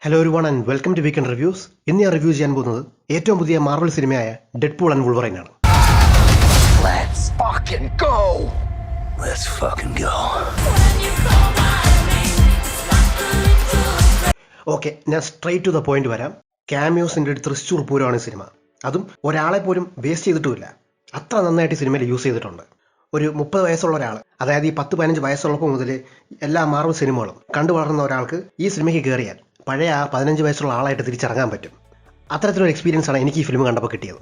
Hello everyone and welcome to weekend reviews. ഇന്ന് ഞാൻ review ചെയ്യാൻ പോകുന്നത് ഏറ്റവും പുതിയ മാർവൽ സിനിമയായ ഡെഡ്പൂൾ ആൻഡ് വുൾവറൈൻ ആണ്. Let's fucking go! Let's fucking go. Okay, ഞാൻ സ്ട്രൈറ്റ് ടു ദ പോയിന്റ് വരാം. ക്യാമിയോസിൻ്റെ ഒരു തൃശ്ശൂർ പൂരമാണ് ഈ സിനിമ. അതും ഒരാളെ പോലും വേസ്റ്റ് ചെയ്തിട്ടുമില്ല. അത്ര നന്നായിട്ട് ഈ സിനിമയിൽ യൂസ് ചെയ്തിട്ടുണ്ട്. ഒരു 30 വയസ്സുള്ള ഒരാൾ, അതായത് ഈ 10-15 വയസ്സുള്ളപ്പോൾ മുതൽ എല്ലാ മാർവൽ സിനിമകളും കണ്ടു വളർന്ന ഒരാൾക്ക് ഈ സിനിമയ്ക്ക് കയറിയാൽ പഴയ ആ 15 വയസ്സുള്ള ആളായിട്ട് തിരിച്ചിറങ്ങാൻ പറ്റും. അത്തരത്തിലൊരു എക്സ്പീരിയൻസ് ആണ് എനിക്ക് ഈ ഫിലിം കണ്ടപ്പോൾ കിട്ടിയത്.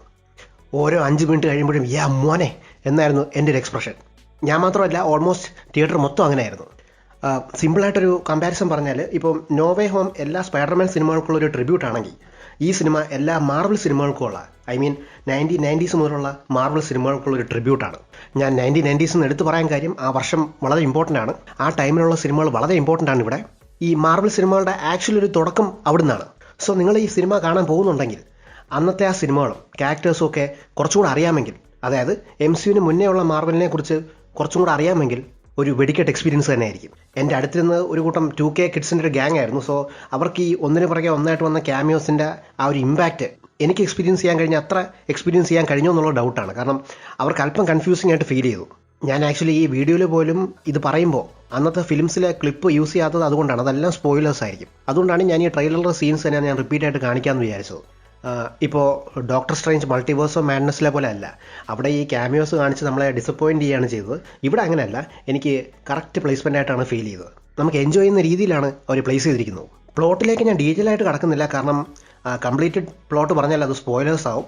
ഓരോ 5 മിനിറ്റ് കഴിയുമ്പോഴും യാ മോനെ എന്നായിരുന്നു എൻ്റെ ഒരു എക്സ്പ്രഷൻ. ഞാൻ മാത്രമല്ല, ഓൾമോസ്റ്റ് തിയേറ്റർ മൊത്തം അങ്ങനെയായിരുന്നു. സിമ്പിളായിട്ടൊരു കമ്പാരിസൺ പറഞ്ഞാൽ, ഇപ്പോൾ നോവേ ഹോം എല്ലാ സ്പൈഡർമാൻ സിനിമകൾക്കുള്ള ഒരു ട്രിബ്യൂട്ട് ആണെങ്കിൽ, ഈ സിനിമ എല്ലാ മാർവൽ സിനിമകൾക്കുമുള്ള, ഐ മീൻ 1990s മുതലുള്ള മാർവൽ സിനിമകൾക്കുള്ള ഒരു ട്രിബ്യൂട്ടാണ്. ഞാൻ 1990s എന്ന് എടുത്തു പറയാൻ കാര്യം, ആ വർഷം വളരെ ഇമ്പോർട്ടൻ്റ് ആണ്. ആ ടൈമിലുള്ള സിനിമകൾ വളരെ ഇമ്പോർട്ടൻ്റ് ആണ്. ഇവിടെ ഈ മാർവൽ സിനിമകളുടെ ആക്ച്വലി ഒരു തുടക്കം അവിടെ നിന്നാണ്. സോ നിങ്ങൾ ഈ സിനിമ കാണാൻ പോകുന്നുണ്ടെങ്കിൽ അന്നത്തെ ആ സിനിമകളും ക്യാരക്ടേഴ്സും ഒക്കെ കുറച്ചും കൂടെ അറിയാമെങ്കിൽ, അതായത് MCUവിന് മുന്നേ ഉള്ള മാർവലിനെ കുറിച്ച് കുറച്ചും കൂടെ അറിയാമെങ്കിൽ ഒരു വെടിക്കെട്ട് എക്സ്പീരിയൻസ് തന്നെ ആയിരിക്കും. എൻ്റെ അടുത്തിരുന്ന് ഒരു കൂട്ടം 2K കിഡ്സിൻ്റെ ഒരു ഗ്യാങ് ആയിരുന്നു. സോ അവർക്ക് ഈ ഒന്നിന് പുറകെ ഒന്നായിട്ട് വന്ന ക്യാമിയോസിൻ്റെ ആ ഒരു ഇമ്പാക്റ്റ് എനിക്ക് എക്സ്പീരിയൻസ് ചെയ്യാൻ കഴിഞ്ഞ അത്ര എക്സ്പീരിയൻസ് ചെയ്യാൻ കഴിഞ്ഞോ എന്നുള്ള ഡൗട്ടാണ്. കാരണം അവർക്ക് അല്പം കൺഫ്യൂസിംഗ് ആയിട്ട് ഫീൽ ചെയ്തു. ഞാൻ ആക്ച്വലി ഈ വീഡിയോയിൽ പോലും ഇത് പറയുമ്പോൾ അന്നത്തെ ഫിലിംസിലെ ക്ലിപ്പ് യൂസ് ചെയ്യാത്തത് അതുകൊണ്ടാണ്. അതെല്ലാം സ്പോയിലേഴ്സ് ആയിരിക്കും. അതുകൊണ്ടാണ് ഞാൻ ഈ ട്രെയിലറിലെ സീൻസ് തന്നെ ഞാൻ റിപ്പീറ്റായിട്ട് കാണിക്കാമെന്ന് വിചാരിച്ചത്. ഇപ്പോൾ ഡോക്ടർ സ്ട്രേഞ്ച് മൾട്ടിവേഴ്സ് ഓഫ് മാഡ്നസ്സിലെ പോലെ അല്ല. അവിടെ ഈ ക്യാമിയോസ് കാണിച്ച് നമ്മളെ ഡിസപ്പോയിൻറ്റ് ചെയ്യുകയാണ് ചെയ്തത്. ഇവിടെ അങ്ങനെയല്ല. എനിക്ക് കറക്റ്റ് പ്ലേസ്മെൻ്റ് ആയിട്ടാണ് ഫീൽ ചെയ്തത്. നമുക്ക് എൻജോയ് ചെയ്യുന്ന രീതിയിലാണ് അവർ പ്ലേസ് ചെയ്തിരിക്കുന്നത്. പ്ലോട്ടിലേക്ക് ഞാൻ ഡീറ്റെയിൽ ആയിട്ട് കടക്കുന്നില്ല, കാരണം കംപ്ലീറ്റഡ് പ്ലോട്ട് പറഞ്ഞാൽ അത് സ്പോയിലേഴ്സ് ആവും.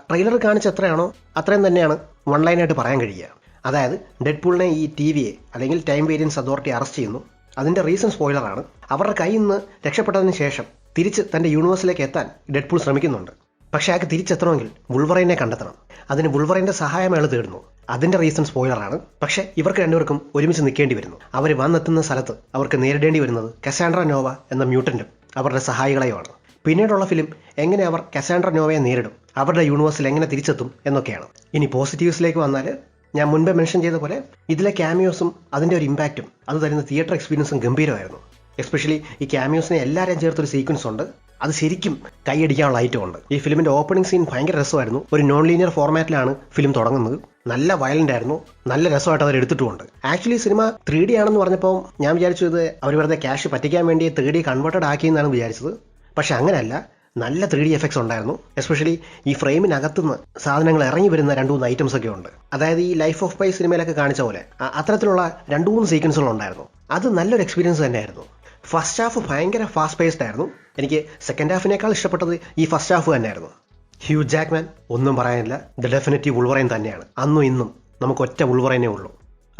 ട്രെയിലർ കാണിച്ച് എത്രയാണോ അത്രയും തന്നെയാണ് വൺ ലൈനായിട്ട് പറയാൻ കഴിയുക. അതായത് ഡെഡ്പൂളിനെ ഈ TVA അല്ലെങ്കിൽ ടൈം വേരിയൻസ് അതോറിറ്റി അറസ്റ്റ് ചെയ്യുന്നു. അതിൻ്റെ റീസൺ സ്പോയിലറാണ്. അവരുടെ കയ്യിൽ നിന്ന് രക്ഷപ്പെട്ടതിന് ശേഷം തിരിച്ച് തൻ്റെ യൂണിവേഴ്സിലേക്ക് എത്താൻ ഡെഡ്പൂൾ ശ്രമിക്കുന്നുണ്ട്. പക്ഷേ അയാൾക്ക് തിരിച്ചെത്തണമെങ്കിൽ വുൾവറൈനെ കണ്ടെത്തണം. അതിന് വുൾവറൈൻ്റെ സഹായം അയാൾ തേടുന്നു. അതിൻ്റെ റീസൺ സ്പോയിലറാണ്. പക്ഷേ ഇവർക്ക് രണ്ടുപേർക്കും ഒരുമിച്ച് നിൽക്കേണ്ടി വരുന്നു. അവർ വന്നെത്തുന്ന സ്ഥലത്ത് അവർക്ക് നേരിടേണ്ടി വരുന്നത് കസാൻഡ്ര നോവ എന്ന മ്യൂട്ടൻറ്റും അവരുടെ സഹായികളെയുമാണ്. പിന്നീടുള്ള ഫിലിം എങ്ങനെ അവർ കസാൻഡ്ര നോവയെ നേരിടും, അവരുടെ യൂണിവേഴ്സിൽ എങ്ങനെ തിരിച്ചെത്തും എന്നൊക്കെയാണ്. ഇനി പോസിറ്റീവ്സിലേക്ക് വന്നാൽ, ഞാൻ മുൻപേ മെൻഷൻ ചെയ്ത പോലെ ഇതിലെ ക്യാമിയോസും അതിൻ്റെ ഒരു ഇമ്പാക്റ്റും അത് തരുന്ന തിയേറ്റർ എക്സ്പീരിയൻസും ഗംഭീരമായിരുന്നു. എസ്പെഷ്യലി ഈ ക്യാമിയോസിനെ എല്ലാവരെയും ചേർത്തൊരു സീക്വൻസ് ഉണ്ട്. അത് ശരിക്കും കൈയടിക്കാനുള്ള ഐറ്റം ഉണ്ട്. ഈ ഫിലിമിൻ്റെ ഓപ്പണിംഗ് സീൻ ഭയങ്കര രസമായിരുന്നു. ഒരു നോൺ ലീനിയർ ഫോർമാറ്റിലാണ് ഫിലിം തുടങ്ങുന്നത്. നല്ല വയലൻ്റ് ആയിരുന്നു. നല്ല രസമായിട്ട് അവർ എടുത്തിട്ടുമുണ്ട്. ആക്ച്വലി സിനിമ 3D ആണെന്ന് പറഞ്ഞപ്പോൾ ഞാൻ വിചാരിച്ചു ഇത് അവർ വെറുതെ ക്യാഷ് പറ്റിക്കാൻ വേണ്ടി 3D കൺവേർട്ടഡ് ആക്കിയെന്നാണ് വിചാരിച്ചത്. പക്ഷെ അങ്ങനെയല്ല. നല്ല 3D എഫക്ട്സ് ഉണ്ടായിരുന്നു. എസ്പെഷ്യലി ഈ ഫ്രെയിമിനകത്തുനിന്ന് സാധനങ്ങൾ ഇറങ്ങി വരുന്ന 2-3 ഐറ്റംസ് ഒക്കെ ഉണ്ട്. അതായത് ഈ ലൈഫ് ഓഫ് പൈ സിനിമയിലൊക്കെ കാണിച്ച പോലെ അത്തരത്തിലുള്ള 2-3 സീക്വൻസുകളുണ്ടായിരുന്നു. അത് നല്ലൊരു എക്സ്പീരിയൻസ് തന്നെയായിരുന്നു. ഫസ്റ്റ് ഹാഫ് ഭയങ്കര ഫാസ്റ്റ് പേസ്ഡ് ആയിരുന്നു. എനിക്ക് സെക്കൻഡ് ഹാഫിനേക്കാൾ ഇഷ്ടപ്പെട്ടത് ഈ ഫസ്റ്റ് ഹാഫ് തന്നെയായിരുന്നു. ഹ്യൂ ജാക്ക്മാൻ ഒന്നും പറയാനില്ല. ദ ഡെഫിനറ്റീവ് വുൾവറൈൻ തന്നെയാണ്. അന്നും ഇന്നും നമുക്ക് ഒറ്റ വുൾവറൈനേ ഉള്ളൂ,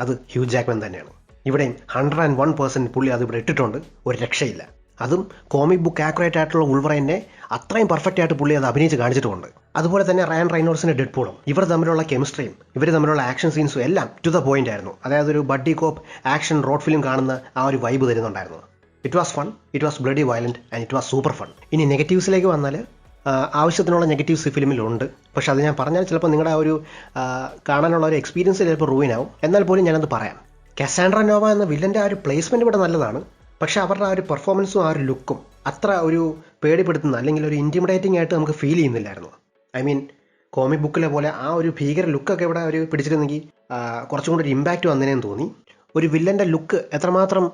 അത് ഹ്യൂ ജാക്ക്മാൻ തന്നെയാണ്. ഇവിടെയും 101% പുള്ളി അത് ഇവിടെ ഇട്ടിട്ടുണ്ട്. ഒരു രക്ഷയില്ല. അതും കോമിക് ബുക്ക് ആക്യുറേറ്റ് ആയിട്ടുള്ള വുൾവറൈനെ അത്രയും പെർഫെക്റ്റ് ആയിട്ട് പുള്ളി അത് അഭിനയിച്ച് കാണിച്ചിട്ടുമുണ്ട്. അതുപോലെ തന്നെ റയൻ റെയ്നോൾഡ്സിൻ്റെ ഡെഡ്പൂളും ഇവർ തമ്മിലുള്ള കെമിസ്ട്രിയും ഇവർ തമ്മിലുള്ള ആക്ഷൻ സീൻസും എല്ലാം ടു ദ പോയിന്റ് ആയിരുന്നു. അതായത് ഒരു buddy cop action road film കാണുന്ന ആ ഒരു വൈബ് തരുന്നുണ്ടായിരുന്നു. It was fun, it was bloody violent and it was super fun. ഇനി നെഗറ്റീവ്സിലേക്ക് വന്നാൽ, ആവശ്യത്തിനുള്ള നെഗറ്റീവ്സ് ഫിലിമിലുണ്ട്. പക്ഷെ അത് ഞാൻ പറഞ്ഞാൽ ചിലപ്പോൾ നിങ്ങളുടെ ആ ഒരു കാണാനുള്ള ഒരു എക്സ്പീരിയൻസ് ചിലപ്പോൾ റൂയിനാവും. എന്നാൽ പോലും ഞാനത് പറയാം. കസാൻഡ്ര നോവ എന്ന വില്ലൻ്റെ ആ ഒരു പ്ലേസ്മെൻറ്റ് ഇവിടെ നല്ലതാണ്. പക്ഷേ അവരുടെ ആ ഒരു പെർഫോമൻസും ആ ഒരു ലുക്കും അത്ര ഒരു പേടിപ്പെടുത്തുന്ന അല്ലെങ്കിൽ ഒരു ഇൻറ്റിമിഡേറ്റിംഗ് ആയിട്ട് നമുക്ക് ഫീൽ ചെയ്യുന്നില്ലായിരുന്നു. ഐ മീൻ കോമിക് ബുക്കിലെ പോലെ ആ ഒരു ഭീകര ലുക്കൊക്കെ ഇവിടെ ഒരു പിടിച്ചിരുന്നെങ്കിൽ കുറച്ചും കൂടി ഒരു ഇമ്പാക്റ്റ് വന്നതിനെന്ന് തോന്നി. ഒരു വില്ലൻ്റെ ലുക്ക് എത്രമാത്രം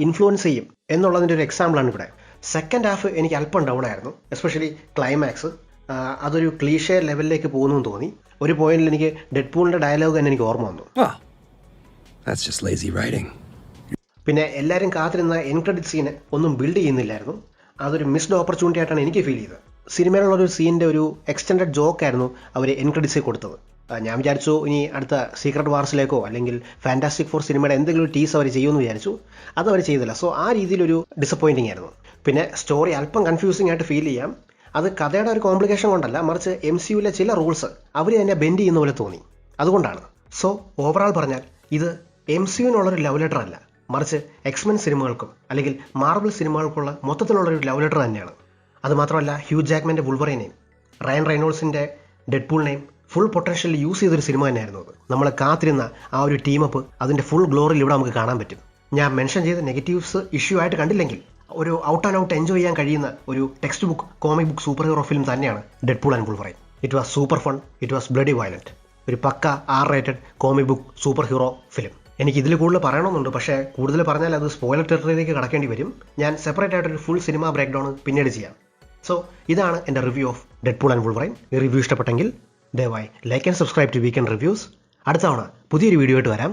ഇൻഫ്ലുവൻസ് ചെയ്യും എന്നുള്ളതിൻ്റെ ഒരു എക്സാമ്പിളാണ് ഇവിടെ. സെക്കൻഡ് ഹാഫ് എനിക്ക് അല്പം ഡൗൺ ആയിരുന്നു. എസ്പെഷ്യലി ക്ലൈമാക്സ് അതൊരു ക്ലീഷേ ലെവലിലേക്ക് പോകുന്നു എന്ന് തോന്നി. ഒരു പോയിന്റിൽ എനിക്ക് ഡെഡ്പൂളിൻ്റെ ഡയലോഗ് തന്നെ എനിക്ക് ഓർമ്മ വന്നു. പിന്നെ എല്ലാവരും കാത്തിരുന്ന എൻ ക്രെഡിറ്റ് സീന് ഒന്നും ബിൽഡ് ചെയ്യുന്നില്ലായിരുന്നു. അതൊരു മിസ്ഡ് ഓപ്പർച്യൂണിറ്റി ആയിട്ടാണ് എനിക്ക് ഫീൽ ചെയ്തത്. സിനിമയിലുള്ളൊരു സീനിൻ്റെ ഒരു എക്സ്റ്റെൻഡഡ് ജോക്കായിരുന്നു അവർ എൻ ക്രെഡിറ്റ്സിൽ കൊടുത്തത്. ഞാൻ വിചാരിച്ചു ഇനി അടുത്ത സീക്രട്ട് വാർസിലേക്കോ അല്ലെങ്കിൽ ഫാന്റാസ്റ്റിക് ഫോർ സിനിമയുടെ എന്തെങ്കിലും ടീസ് അവർ ചെയ്യുമെന്ന് വിചാരിച്ചു. അത് അവർ ചെയ്തില്ല. സോ ആ രീതിയിലൊരു ഡിസപ്പോയിൻറ്റിംഗ് ആയിരുന്നു. പിന്നെ സ്റ്റോറി അല്പം കൺഫ്യൂസിംഗ് ആയിട്ട് ഫീൽ ചെയ്യാം. അത് കഥയുടെ ഒരു കോംപ്ലിക്കേഷൻ കൊണ്ടല്ല, മറിച്ച് MCUവിലെ ചില റൂൾസ് അവർ തന്നെ ബെൻഡ് ചെയ്യുന്ന പോലെ തോന്നി. അതുകൊണ്ടാണ്. സോ ഓവറാൾ പറഞ്ഞാൽ ഇത് MCUവിനുള്ളൊരു ലവ് ലെറ്റർ അല്ല, മറിച്ച് എക്സ്മെൻ സിനിമകൾക്കും അല്ലെങ്കിൽ മാർവൽ സിനിമകൾക്കുള്ള മൊത്തത്തിലുള്ളൊരു ലവ് ലെറ്റർ തന്നെയാണ്. അതുമാത്രമല്ല, ഹ്യൂ ജാക്ക്മാൻ്റെ വുൾവറൈനെയും റയൻ റെയ്നോൾഡ്സിൻ്റെ ഡെഡ്പൂളിനെയും ഫുൾ പൊട്ടൻഷ്യൽ യൂസ് ചെയ്തൊരു സിനിമ തന്നെയായിരുന്നു അത്. നമ്മൾ കാത്തിരുന്ന ആ ഒരു ടീമപ്പ് അതിൻ്റെ ഫുൾ ഗ്ലോറിയിൽ ഇവിടെ നമുക്ക് കാണാൻ പറ്റും. ഞാൻ മെൻഷൻ ചെയ്ത നെഗറ്റീവ്സ് ഇഷ്യൂ ആയിട്ട് കണ്ടില്ലെങ്കിൽ ഒരു ഔട്ട് ആൻഡ് ഔട്ട് എൻജോയ് ചെയ്യാൻ കഴിയുന്ന ഒരു textbook comic book superhero film തന്നെയാണ് Deadpool and Wolverine. It was super fun, it was bloody violent. ഒരു പക്ക R-rated comic book superhero film. എനിക്ക് ഇതിൽ കൂടുതൽ പറയണമെന്നുണ്ട്, പക്ഷേ കൂടുതൽ പറഞ്ഞാൽ അത് സ്പോയിലർ ടെറിട്ടറിയിലേക്ക് കടക്കേണ്ടി വരും. ഞാൻ സെപ്പറേറ്റ് ആയിട്ടൊരു ഫുൾ സിനിമ ബ്രേക്ക് ഡൗൺ പിന്നീട് ചെയ്യാം. സോ ഇതാണ് എൻ്റെ review of Deadpool and Wolverine. ഈ റിവ്യൂ ഇഷ്ടപ്പെട്ടെങ്കിൽ ദയവായി like and subscribe to weekend reviews. അടുത്ത തവണ പുതിയൊരു വീഡിയോ ആയിട്ട് വരാം.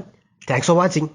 Thanks for watching.